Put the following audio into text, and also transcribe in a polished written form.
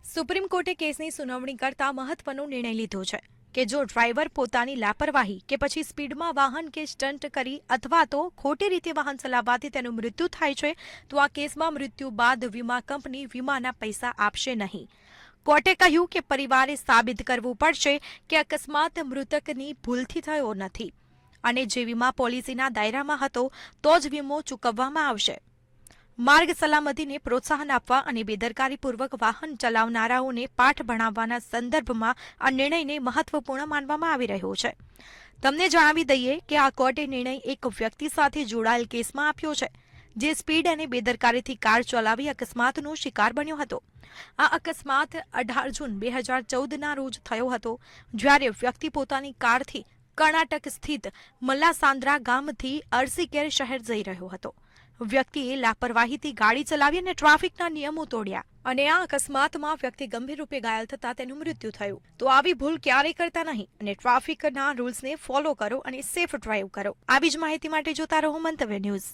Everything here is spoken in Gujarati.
સુપ્રીમ કોર્ટે કેસની સુનાવણી કરતા મહત્વનો નિર્ણય લીધો છે કે જો ડ્રાઈવર પોતાની લાપરવાહી કે પછી સ્પીડમાં વાહન કે સ્ટન્ટ કરી અથવા તો ખોટી રીતે વાહન ચલાવવાથી તેનું મૃત્યુ થાય છે તો આ કેસમાં મૃત્યુ બાદ વીમા કંપની વીમાના પૈસા આપશે નહીં। કોર્ટે કહ્યું કે પરિવારે સાબિત કરવું પડશે કે અકસ્માત મૃતકની ભૂલથી થયો નથી અને જે વીમા પોલિસીના દાયરામાં હતો તો જ વીમો ચૂકવવામાં આવશે। માર્ગ સલામતીને પ્રોત્સાહન આપવા અને બેદરકારીપૂર્વક વાહન ચલાવનારાઓને પાઠ ભણાવવાના સંદર્ભમાં આ નિર્ણયને મહત્વપૂર્ણ માનવામાં આવી રહ્યો છે। તમને જણાવી દઈએ કે આ કોર્ટે નિર્ણય એક વ્યક્તિ સાથે જોડાયેલ કેસમાં આપ્યો છે જે સ્પીડ અને બેદરકારીથી કાર ચલાવી અકસ્માતનો શિકાર બન્યો હતો। આ અકસ્માત 18 જૂન 2014ના રોજ થયો હતો જ્યારે વ્યક્તિ પોતાની કારથી કર્ણાટક સ્થિત મલ્લાસાંદ્રા ગામથી અરસીકેર શહેર જઈ રહ્યો હતો। વ્યક્તિએ લાપરવાહીથી ગાડી ચલાવી અને ટ્રાફિકના નિયમો તોડ્યા અને આ અકસ્માતમાં વ્યક્તિ ગંભીર રૂપે ઘાયલ થતા તેનું મૃત્યુ થયું। તો આવી ભૂલ ક્યારેય કરતા નહીં અને ટ્રાફિકના રૂલ્સને ફોલો કરો અને સેફ ડ્રાઈવ કરો। આવી જ માહિતી માટે જોતા રહો મંતવ્ય ન્યૂઝ।